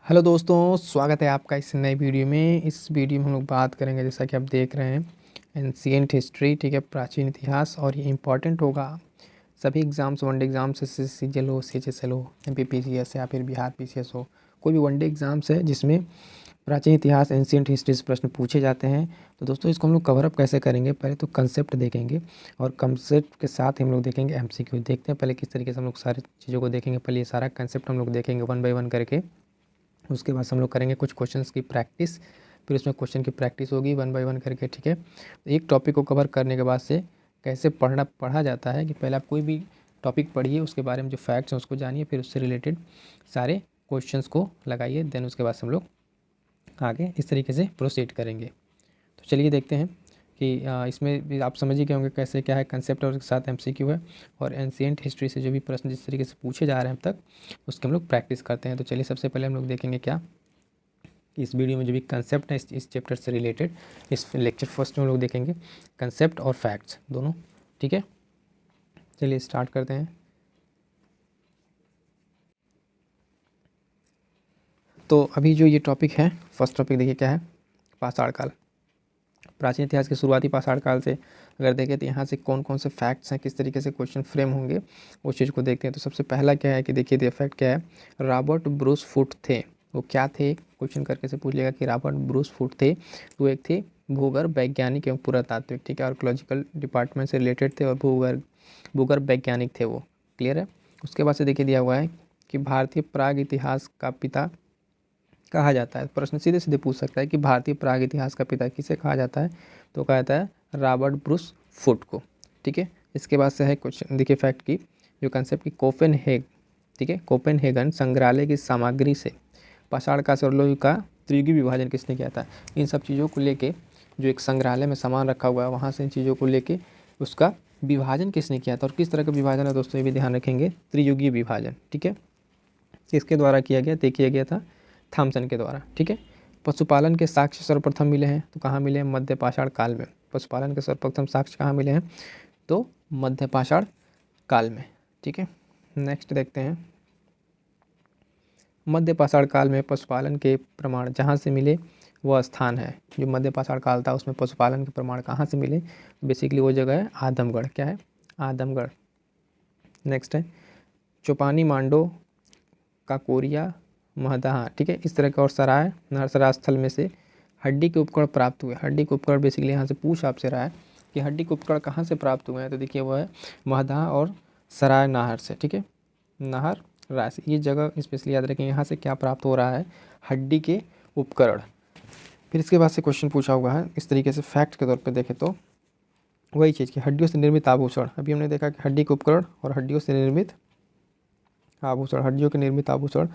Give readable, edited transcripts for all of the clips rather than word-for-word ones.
Hello दोस्तों, स्वागत है आपका इस नए वीडियो में। इस वीडियो में हम लोग बात करेंगे, जैसा कि आप देख रहे हैं, एंशिएंट हिस्ट्री। ठीक है, प्राचीन इतिहास। और ये इम्पॉर्टेंट होगा सभी एग्ज़ाम्स, वनडे एग्ज़ाम्स, सीजीएल हो, सीएचएसएल हो, एमपीपीसीएस या फिर बिहार पीसीएस हो, कोई भी वनडे एग्ज़ाम्स है जिसमें प्राचीन इतिहास, एंशिएंट हिस्ट्री से प्रश्न पूछे जाते हैं। तो दोस्तों, इसको हम लोग कवर अप कैसे करेंगे? पहले तो कंसेप्ट देखेंगे और कंसेप्ट के साथ हम लोग देखेंगे एमसीक्यू। देखते हैं पहले किस तरीके से हम लोग सारी चीज़ों को देखेंगे। पहले ये सारा कंसेप्ट हम लोग देखेंगे वन बाय वन करके। उसके बाद हम लोग करेंगे कुछ क्वेश्चंस की प्रैक्टिस, फिर उसमें क्वेश्चन की प्रैक्टिस होगी वन बाय वन करके। ठीक है, एक टॉपिक को कवर करने के बाद से कैसे पढ़ा जाता है कि पहले आप कोई भी टॉपिक पढ़िए, उसके बारे में जो फैक्ट्स हैं उसको जानिए, फिर उससे रिलेटेड सारे क्वेश्चंस को लगाइए। देन उसके बाद से हम लोग आगे इस तरीके से प्रोसीड करेंगे। तो चलिए देखते हैं कि इसमें भी आप समझ ही गए होंगे कैसे क्या है कंसेप्ट, और उसके साथ एमसीक्यू है। और एंशिएंट हिस्ट्री से जो भी प्रश्न जिस तरीके से पूछे जा रहे हैं अब तक, उसके हम लोग प्रैक्टिस करते हैं। तो चलिए सबसे पहले हम लोग देखेंगे क्या कि इस वीडियो में जो भी कंसेप्ट है इस चैप्टर से रिलेटेड, इस लेक्चर फर्स्ट में हम लोग देखेंगे कंसेप्ट और फैक्ट्स दोनों। ठीक है, चलिए स्टार्ट करते हैं। तो अभी जो ये टॉपिक है, फर्स्ट टॉपिक देखिए क्या है, पाषाण काल। प्राचीन इतिहास के शुरुआती पाषाण काल से अगर देखें तो यहाँ से कौन कौन से फैक्ट्स हैं, किस तरीके से क्वेश्चन फ्रेम होंगे, उस चीज़ को देखते हैं। तो सबसे पहला क्या है कि देखिए द फैक्ट क्या है, रॉबर्ट ब्रूस फुट थे। वो क्या थे? क्वेश्चन करके से पूछ लेगा कि रॉबर्ट ब्रूस फुट थे, तो एक थे भूगर्भ वैज्ञानिक एवं पुरातात्विक। ठीक है, आर्कोलॉजिकल डिपार्टमेंट से रिलेटेड थे और भूगर्भ वैज्ञानिक थे वो। क्लियर है। उसके बाद से देखिए दिया हुआ है कि भारतीय प्राग इतिहास का पिता कहा जाता है। प्रश्न सीधे सीधे पूछ सकता है कि भारतीय प्राग इतिहास का पिता किसे कहा जाता है? तो कहा जाता है रॉबर्ट ब्रूस फुट को। ठीक है, इसके बाद से है कुछ देखिए फैक्ट की जो कंसेप्ट की कोपेनहेग। ठीक है, कोपेनहेगन संग्रहालय की सामग्री से पाषाण का स्वरलोह का त्रियुगी विभाजन किसने किया था? इन सब चीज़ों को लेके जो एक संग्रहालय में सामान रखा हुआ है, वहाँ से इन चीज़ों को लेके उसका विभाजन किसने किया था? और किस तरह का विभाजन है दोस्तों, ये भी ध्यान रखेंगे, त्रियुगी विभाजन। ठीक है, किसके द्वारा किया गया? तो किया गया था थॉमसन के द्वारा। ठीक है, पशुपालन के साक्ष्य सर्वप्रथम मिले हैं तो कहाँ मिले हैं? मध्य पाषाण काल में। पशुपालन के सर्वप्रथम साक्ष्य कहाँ मिले हैं? तो मध्य पाषाण काल में। ठीक है, नेक्स्ट देखते हैं, मध्य पाषाण काल में पशुपालन के प्रमाण जहाँ से मिले वह स्थान है। जो मध्य पाषाण काल था उसमें पशुपालन के प्रमाण कहाँ से मिले? बेसिकली वो जगह है आदमगढ़। क्या है? आदमगढ़। नेक्स्ट है चौपानी मांडो काकोरिया महदहा। ठीक है, इस तरह के और सराय नरसरा स्थल में से हड्डी के उपकरण प्राप्त हुए। हड्डी के उपकरण बेसिकली यहाँ से पूछ आपसे रहा है कि हड्डी के उपकरण कहाँ से प्राप्त हुए हैं, तो देखिए वो है महदहा और सराय नाहर से। ठीक है, नाहर राय से, ये जगह स्पेशली याद रखें। यहाँ से क्या प्राप्त हो रहा है? हड्डी के उपकरण। फिर इसके बाद से क्वेश्चन पूछा हुआ है इस तरीके से फैक्ट के तौर पर देखें तो वही चीज़ कि हड्डियों से निर्मित आभूषण। अभी हमने देखा कि हड्डी के उपकरण और हड्डियों से निर्मित आभूषण, हड्डियों के निर्मित आभूषण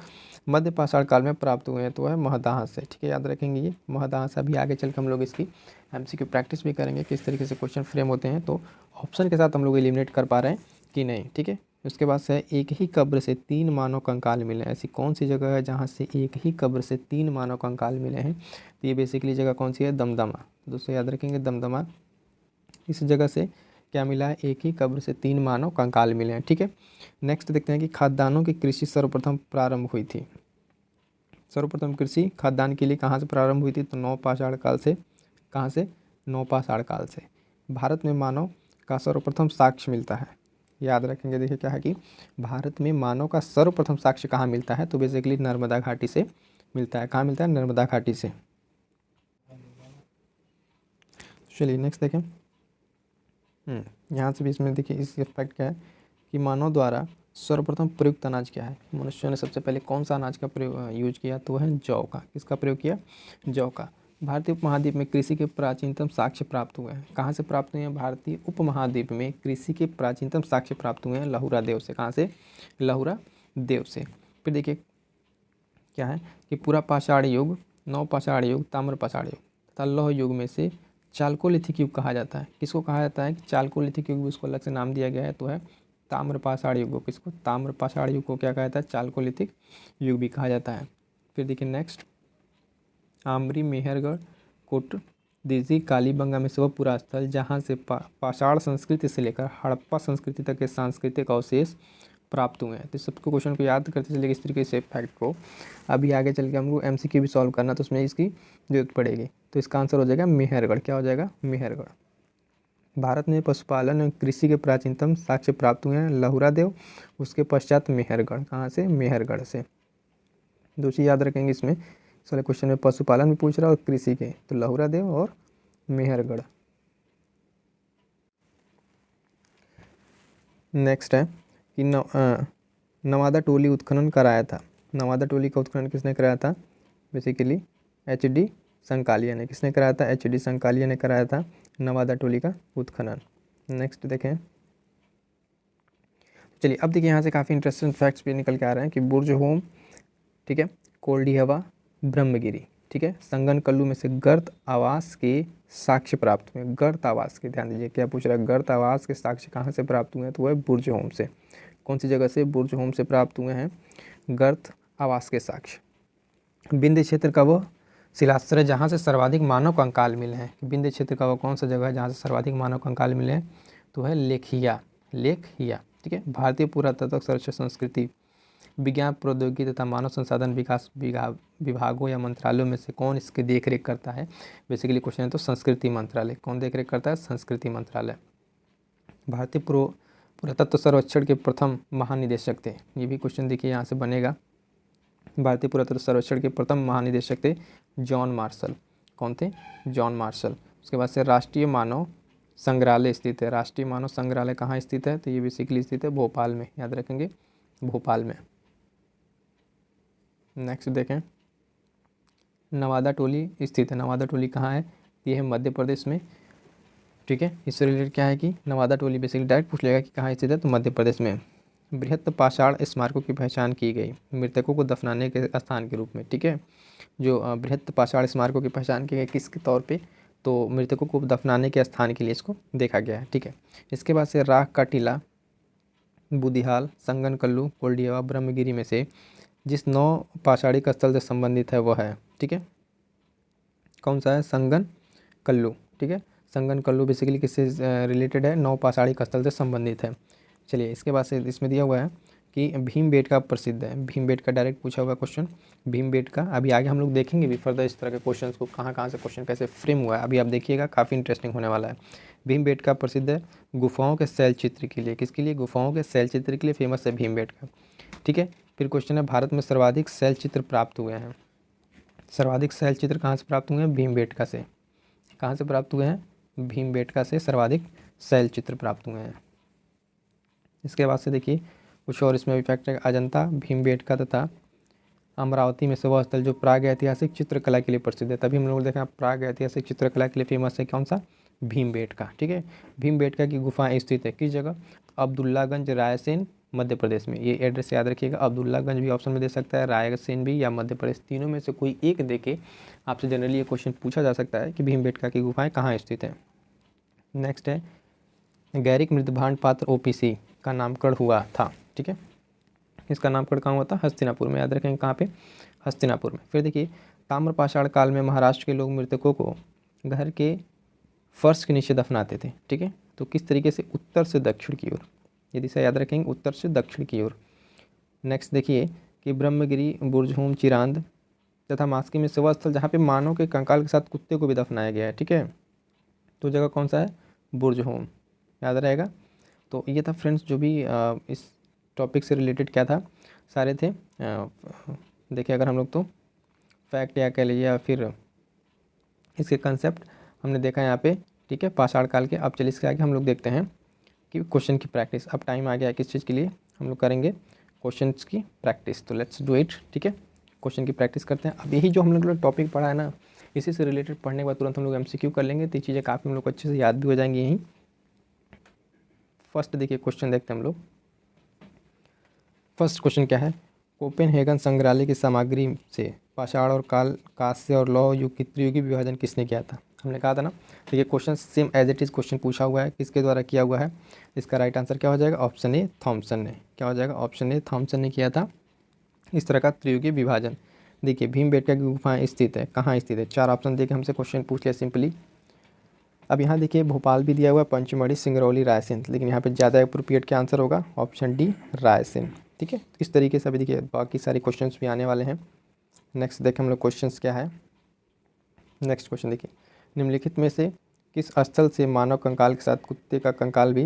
मध्य पाषाण काल में प्राप्त हुए हैं, तो है महदाह से। ठीक है, याद रखेंगे ये महदाह से। अभी आगे चल के हम लोग इसकी एमसीक्यू प्रैक्टिस भी करेंगे किस तरीके से क्वेश्चन फ्रेम होते हैं, तो ऑप्शन के साथ हम लोग एलिमिनेट कर पा रहे हैं कि नहीं। ठीक है, उसके बाद से एक ही कब्र से 3 मानव कंकाल मिले। ऐसी कौन सी जगह है जहाँ से एक ही कब्र से 3 मानव कंकाल मिले हैं? तो ये बेसिकली जगह कौन सी है? दमदमा। दोस्तों याद रखेंगे दमदमा। इस जगह से क्या मिला है? एक ही कब्र से 3 मानव कंकाल मिले हैं। ठीक है, नेक्स्ट देखते हैं कि खाद्यान्नों की कृषि सर्वप्रथम प्रारंभ हुई थी। सर्वप्रथम कृषि खाद्यान्न के लिए कहाँ से प्रारंभ हुई थी? तो नवपाषाण काल से। कहाँ से? नवपाषाण काल से। भारत में मानव का सर्वप्रथम साक्ष्य मिलता है। याद रखेंगे, देखिए क्या है कि भारत में मानव का सर्वप्रथम साक्ष्य कहाँ मिलता है? तो बेसिकली नर्मदा घाटी से मिलता है। कहाँ मिलता है? नर्मदा घाटी से। चलिए नेक्स्ट देखें। यहाँ से भी इसमें देखिए इस फैक्ट क्या है कि मानव द्वारा सर्वप्रथम प्रयुक्त अनाज क्या है? मनुष्यों ने सबसे पहले कौन सा अनाज का प्रयोग यूज किया? तो है जौ का। किसका प्रयोग किया? जौ का। भारतीय उपमहाद्वीप में कृषि के प्राचीनतम साक्ष्य प्राप्त हुए हैं। कहाँ से प्राप्त हुए हैं? भारतीय उपमहाद्वीप में कृषि के प्राचीनतम साक्ष्य प्राप्त हुए हैं लहुरा देव से। कहाँ से? लहुरा देव से। फिर देखिए क्या है कि पूरा पाषाण युग, नवपाषाण युग, ताम्रपाषाण युग तथा लौह युग में से चालकोलिथिक युग कहा जाता है। किसको कहा जाता है? कि चालकोलिथिक युग भी उसको अलग से नाम दिया गया है, तो है ताम्रपाषाण युग को। किसको? ताम्रपाषाण युग को क्या कहा जाता है? चालकोलिथिक युग भी कहा जाता है। फिर देखिए नेक्स्ट, आमरी, मेहरगढ़, कोट दिजी, कालीबंगा में से वह पूरा स्थल जहाँ से पाषाण संस्कृति से लेकर हड़प्पा संस्कृति तक के सांस्कृतिक अवशेष प्राप्त हुए हैं। तो सबको क्वेश्चन को याद करते चलिए इस तरीके से फैक्ट को। अभी आगे चल के हमको MCQ भी सॉल्व करना, तो उसमें इसकी जरूरत पड़ेगी। तो इसका आंसर हो जाएगा मेहरगढ़। क्या हो जाएगा? मेहरगढ़। भारत में पशुपालन और कृषि के प्राचीनतम साक्ष्य प्राप्त हुए हैं लहुरा देव, उसके पश्चात मेहरगढ़। कहाँ से? मेहरगढ़ से। दो चीज़ याद रखेंगे इसमें, इस वाले क्वेश्चन में पशुपालन भी पूछ रहा है और कृषि के, तो लहुरा देव और मेहरगढ़। नेक्स्ट है कि नवादा टोली उत्खनन कराया था। नवादा टोली का उत्खनन किसने कराया था? बेसिकली HD संकालिया ने। किसने कराया था? HD संकालिया ने कराया था नवादा टोली का उत्खनन। नेक्स्ट देखें, चलिए अब देखिए यहाँ से काफ़ी इंटरेस्टिंग फैक्ट्स भी निकल के आ रहे हैं कि बुर्ज होम, ठीक है, कोल्डी हवा, ब्रह्मगिरी, ठीक है, संगन कल्लू में से गर्त आवास के साक्ष्य प्राप्त हुए। गर्त आवास के, ध्यान दीजिए क्या पूछ रहा है, गर्त आवास के साक्ष्य कहाँ से प्राप्त हुए हैं? तो वह बुर्ज होम से। कौन सी जगह से? बुर्ज होम से प्राप्त हुए हैं गर्त आवास के साक्ष्य। विंध्य क्षेत्र का वह शिलास्त्र है जहाँ से सर्वाधिक मानव कंकाल मिले हैं। विंध्य क्षेत्र का वह कौन सा जगह है जहाँ से सर्वाधिक मानव कंकाल मिले हैं? तो है लेखिया, लेखिया, ठीक है। भारतीय पुरातत्व संरक्षण संस्कृति विज्ञान प्रौद्योगिकी तथा मानव संसाधन विकास विभागों या मंत्रालयों में से कौन इसकी देखरेख करता है? बेसिकली क्वेश्चन है तो संस्कृति मंत्रालय। कौन देखरेख करता है? संस्कृति मंत्रालय। भारतीय पुरातत्व सर्वेक्षण के प्रथम महानिदेशक थे। ये भी क्वेश्चन देखिए यहाँ से बनेगा। भारतीय पुरातत्व सर्वेक्षण के प्रथम महानिदेशक थे जॉन मार्शल। कौन थे? John Marshall. उसके बाद से राष्ट्रीय मानव संग्रहालय स्थित है। राष्ट्रीय मानव संग्रहालय कहाँ स्थित है? तो ये बेसिकली स्थित है भोपाल में, याद रखेंगे, भोपाल में। नेक्स्ट देखें, नवादा टोली स्थित है। नवादा टोली कहाँ है? ये है मध्य प्रदेश में, ठीक है। इससे रिलेटेड क्या है कि नवादा टोली बेसिकली डायरेक्ट पूछ लेगा कि कहाँ स्थित है, तो मध्य प्रदेश में। बृहत् पाषाण स्मारकों की पहचान की गई मृतकों को दफनाने के स्थान के रूप में, ठीक है। जो बृहत् पाषाण स्मारकों की पहचान की गई किसके तौर पे? तो मृतकों को दफनाने के स्थान के लिए इसको देखा गया है, ठीक है। इसके बाद से राख का टीला, बुदिहाल, संगन कल्लू, कोल्डियावा, ब्रह्मगिरी में से जिस 9 पाषाणिक स्थल से संबंधित है वह है, ठीक है, कौन सा है? संगन कल्लू, ठीक है। संगन कल्लू बेसिकली किससे रिलेटेड है? 9 पाषाणिक स्थल से संबंधित है। चलिए इसके बाद से इसमें दिया हुआ है कि भीमबेटका प्रसिद्ध है। भीमबेटका डायरेक्ट पूछा हुआ क्वेश्चन, भीमबेटका। अभी आगे हम लोग देखेंगे भी फर्दर इस तरह के क्वेश्चंस को, कहाँ कहाँ से क्वेश्चन कैसे फ्रेम हुआ है, अभी आप देखिएगा, काफ़ी इंटरेस्टिंग होने वाला है। भीमबेटका प्रसिद्ध है गुफाओं के शैल चित्र के लिए। किसके लिए? गुफाओं के शैल चित्र के लिए फेमस है भीमबेटका, ठीक है। फिर क्वेश्चन है भारत में सर्वाधिक शैल चित्र प्राप्त हुए हैं। सर्वाधिक शैल चित्र कहाँ से प्राप्त हुए हैं? भीमबेटका से। कहाँ से प्राप्त हुए हैं? भीमबेटका से सर्वाधिक शैल चित्र प्राप्त हुए हैं। इसके बाद से देखिए कुछ और इसमें भी फैक्ट है। अजंता, भीमबेटका तथा अमरावती में से वह स्थल जो प्राग ऐतिहासिक चित्रकला के लिए प्रसिद्ध है। तभी हम लोग देखा प्राग ऐतिहासिक चित्रकला के लिए फेमस है कौन सा? भीमबेटका, ठीक है। भीमबेटका की गुफाएं स्थित है किस जगह? अब्दुल्लागंज, रायसेन, मध्य प्रदेश में। ये एड्रेस याद रखिएगा। अब्दुल्लागंज भी ऑप्शन में दे सकता है, रायसेन भी, या मध्य प्रदेश, तीनों में से कोई एक देके आपसे जनरली ये क्वेश्चन पूछा जा सकता है कि भीमबेटका की गुफाएं कहाँ स्थित है। नेक्स्ट है गैरिक मृदभांड पात्र OPC का नामकरण हुआ था, ठीक है। इसका नामकरण कहाँ हुआ था? हस्तिनापुर में, याद रखेंगे कहाँ पे? हस्तिनापुर में। फिर देखिए ताम्रपाषाण काल में महाराष्ट्र के लोग मृतकों को घर के फर्श के नीचे दफनाते थे, ठीक है। तो किस तरीके से? उत्तर से दक्षिण की ओर। यदि से याद रखेंगे, उत्तर से दक्षिण की ओर। नेक्स्ट देखिए कि ब्रह्मगिरी, बुर्जहोम, चिरांद तथा मास्की में से वह स्थल जहाँ पे मानव के कंकाल के साथ कुत्ते को भी दफनाया गया है, ठीक है। तो जगह कौन सा है? बुर्जहोम, याद रहेगा। तो ये था फ्रेंड्स जो भी इस टॉपिक से रिलेटेड क्या था, सारे थे। देखिए अगर हम लोग तो फैक्ट या कह लीजिए या फिर इसके कंसेप्ट हमने देखा यहाँ पे, ठीक है, पाषाण काल के। अब चलिए इसके आगे हम लोग देखते हैं कि क्वेश्चन की प्रैक्टिस। अब टाइम आ गया है किस चीज़ के लिए? हम लोग करेंगे क्वेश्चंस की प्रैक्टिस। तो लेट्स डू इट, ठीक है। क्वेश्चन की प्रैक्टिस करते हैं। अब यही जो हम लोग टॉपिक पढ़ा है ना, इसी से रिलेटेड पढ़ने के बाद तुरंत हम लोग MCQ कर लेंगे, तो ये चीज़ें काफ़ी हम लोग को अच्छे से याद भी हो जाएंगी यहीं। फर्स्ट देखिए क्वेश्चन देखते हैं हम लोग। फर्स्ट क्वेश्चन क्या है? कोपेनहेगन संग्रहालय की सामग्री से पाषाण और कांस्य और लौह युग की त्रियुगी विभाजन किसने किया था? हमने कहा था ना। तो ये question same as it is question पूछा हुआ है, किसके द्वारा किया हुआ है? इसका राइट आंसर क्या हो जाएगा? ऑप्शन ए, थॉमसन ने। क्या हो जाएगा? ऑप्शन ए, थॉमसन ने किया था इस तरह का त्रियुगी विभाजन। देखिए भीमबेटका की गुफाएं स्थित है, कहाँ स्थित है? 4 ऑप्शन देके हमसे क्वेश्चन पूछ लिया सिंपली। अब यहाँ देखिए भोपाल भी दिया हुआ है, पंचमढ़ी, सिंगरौली, रायसेन, लेकिन यहाँ पे ज़्यादा अप्रोप्रिएट क्या आंसर होगा, ऑप्शन डी रायसेन। ठीक है, इस तरीके से अभी देखिए बाकी सारे क्वेश्चंस भी आने वाले हैं। नेक्स्ट देखें हम लोग क्वेश्चंस क्या है। नेक्स्ट क्वेश्चन देखिए, निम्नलिखित में से किस स्थल से मानव कंकाल के साथ कुत्ते का कंकाल भी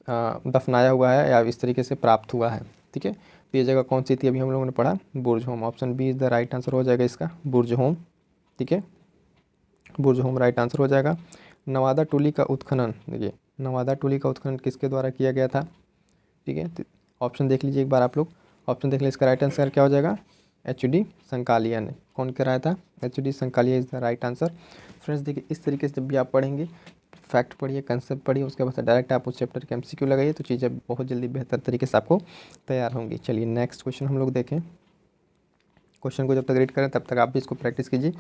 दफनाया हुआ है या इस तरीके से प्राप्त हुआ है। ठीक है, तो ये जगह कौन सी थी, अभी हम लोगों ने पढ़ा Burzahom, option B is the right answer हो जाएगा इसका, बुर्जहोम। ठीक है, बुर्जहोम राइट आंसर हो जाएगा। नवादा टोली का उत्खनन, देखिए नवादा टोली का उत्खनन किसके द्वारा किया गया था। ठीक है, ऑप्शन देख लीजिए एक बार आप लोग, ऑप्शन देख लीजिए, इसका राइट आंसर क्या हो जाएगा, एच.डी. संकालिया ने। कौन कराया था, H D. Sankalia is the right answer. Friends देखिए इस तरीके से जब भी आप पढ़ेंगे, फैक्ट पढ़िए, कंसेप्ट पढ़िए, उसके बाद डायरेक्ट आप उस चैप्टर के एमसीक्यू लगाइए, तो चीज़ें बहुत जल्दी बेहतर तरीके से आपको तैयार होंगी। चलिए नेक्स्ट क्वेश्चन हम लोग देखें। क्वेश्चन को जब तक रीड करें तब तक आप भी इसको प्रैक्टिस कीजिए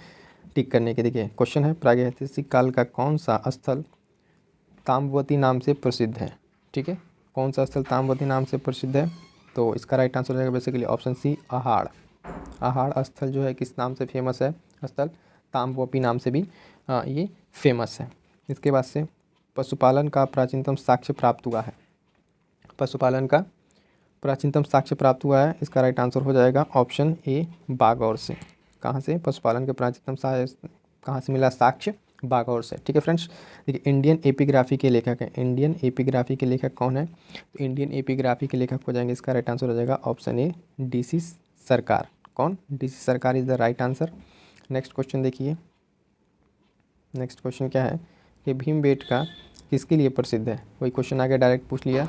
टिक करने के। देखिए क्वेश्चन है, प्रागैतिहासिक काल का कौन सा स्थल ताम्रवती नाम से प्रसिद्ध है। ठीक है, कौन सा स्थल ताम्रवती नाम से प्रसिद्ध है, तो इसका राइट आंसर हो जाएगा बेसिकली ऑप्शन सी, अहाड़। अहाड़ स्थल जो है किस नाम से फेमस है, स्थल ताम्रवती नाम से भी ये फेमस है। इसके बाद से पशुपालन का प्राचीनतम साक्ष्य प्राप्त हुआ है, पशुपालन का प्राचीनतम साक्ष्य प्राप्त हुआ है, इसका राइट आंसर हो जाएगा ऑप्शन ए, बागौर से। कहाँ से, पशुपालन के प्राचीनतम कहाँ से मिला साक्ष्य, बागौर से। ठीक है फ्रेंड्स, देखिए इंडियन एपिग्राफी के लेखक हैं, इंडियन एपिग्राफी के लेखक कौन है, तो इंडियन एपिग्राफी के लेखक हो जाएंगे, इसका राइट आंसर हो जाएगा ऑप्शन ए, डी.सी. सरकार। कौन, डी.सी. सरकार is the right answer. Next question देखिए, नेक्स्ट क्वेश्चन क्या है कि भीमबेटका किसके लिए प्रसिद्ध है, वही क्वेश्चन आगे डायरेक्ट पूछ लिया,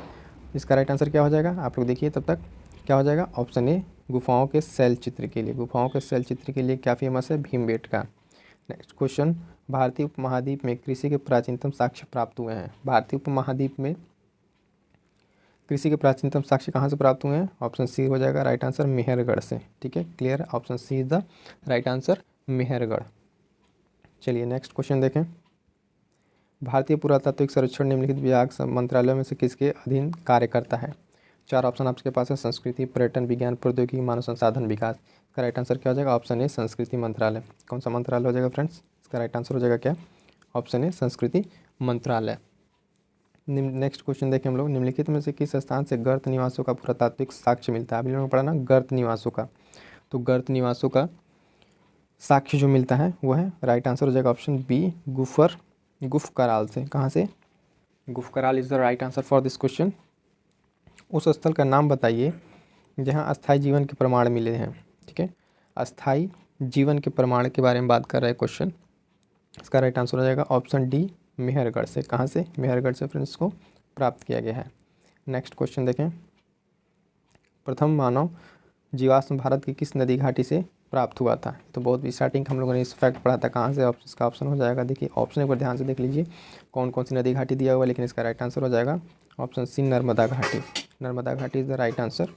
इसका राइट आंसर क्या हो जाएगा, आप लोग देखिए तब तक क्या हो जाएगा, ऑप्शन ए, गुफाओं के शैल चित्र के लिए, गुफाओं के शैल चित्र के लिए क्या फेमस है, भीमबेटका। नेक्स्ट क्वेश्चन, भारतीय उपमहाद्वीप में कृषि के प्राचीनतम साक्ष्य प्राप्त हुए हैं, भारतीय उपमहाद्वीप में कृषि के प्राचीनतम साक्ष्य कहाँ से प्राप्त हुए हैं, ऑप्शन सी हो जाएगा राइट आंसर, मेहरगढ़ से। ठीक है, clear, option C is the right answer, Mehrgarh. चलिए नेक्स्ट क्वेश्चन देखें, भारतीय पुरातात्विक सर्वेक्षण निम्नलिखित विभाग मंत्रालय में से किसके अधीन कार्य करता है। चार ऑप्शन आपके पास है, संस्कृति, पर्यटन, विज्ञान प्रौद्योगिकी, मानव संसाधन विकास। इसका राइट आंसर क्या हो जाएगा, ऑप्शन ए, संस्कृति मंत्रालय। कौन सा मंत्रालय हो जाएगा फ्रेंड्स, इसका राइट आंसर हो जाएगा क्या, ऑप्शन ए, संस्कृति मंत्रालय। नेक्स्ट क्वेश्चन देखें हम लोग, निम्नलिखित में से किस स्थान से गर्त निवासों का पुरातात्विक साक्ष्य मिलता है। अभी लोगों ने पढ़ा ना गर्त निवासों का, तो गर्त निवासों का साक्ष्य जो मिलता है वो है, राइट आंसर हो जाएगा ऑप्शन बी, गुफकराल से। कहाँ से, Gufkral is the right answer for this question. उस स्थल का नाम बताइए जहाँ अस्थायी जीवन के प्रमाण मिले हैं। ठीक है, अस्थायी जीवन के प्रमाण के बारे में बात कर रहे हैं क्वेश्चन, इसका राइट आंसर हो जाएगा ऑप्शन डी, मेहरगढ़ से। कहाँ से, मेहरगढ़ से फ्रेंड्स को प्राप्त किया गया है। नेक्स्ट क्वेश्चन देखें, प्रथम मानव जीवाश्म भारत की किस नदी घाटी से प्राप्त हुआ था। तो बहुत स्टार्टिंग हम लोगों ने इस फैक्ट पढ़ा था, कहाँ से, इसका ऑप्शन हो जाएगा, देखिए ऑप्शन एक बार ध्यान से देख लीजिए कौन कौन सी नदी घाटी दिया हुआ है, लेकिन इसका राइट आंसर हो जाएगा ऑप्शन सी, नर्मदा घाटी। नर्मदा घाटी इज़ द राइट आंसर।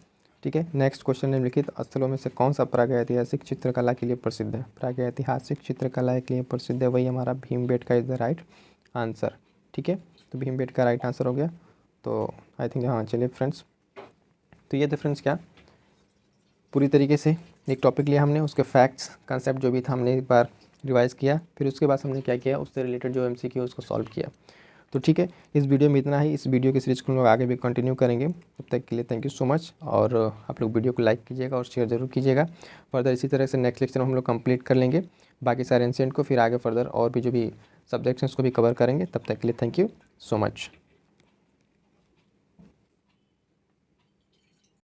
ठीक है, नेक्स्ट क्वेश्चन, निम्नलिखित स्थलों में से कौन सा प्रागैतिहासिक चित्रकला के लिए प्रसिद्ध है। प्रागैतिहासिक चित्रकला के लिए प्रसिद्ध है, वही हमारा Bhimbetka is the right answer. ठीक है, तो भीमबेटका राइट आंसर हो गया। तो आई थिंक हाँ, चलिए फ्रेंड्स, तो ये थे फ्रेंड्स क्या पूरी तरीके से एक टॉपिक लिया हमने, उसके फैक्ट्स, कंसेप्ट जो भी था हमने एक बार रिवाइज़ किया, फिर उसके बाद हमने क्या किया, उससे रिलेटेड जो एमसीक्यू उसको सॉल्व किया। तो ठीक है, इस वीडियो में इतना ही, इस वीडियो की सीरीज़ को हम लोग आगे भी कंटिन्यू करेंगे। तब तक के लिए थैंक यू सो मच, और आप लोग वीडियो को लाइक कीजिएगा और शेयर ज़रूर कीजिएगा। फर्दर इसी तरह से नेक्स्ट लेक्चर हम लोग कंप्लीट कर लेंगे बाकी सारे एंशिएंट को, फिर आगे फर्दर और भी जो भी सब्जेक्ट्स हैं उसको भी कवर करेंगे। तब तक के लिए थैंक यू सो मच।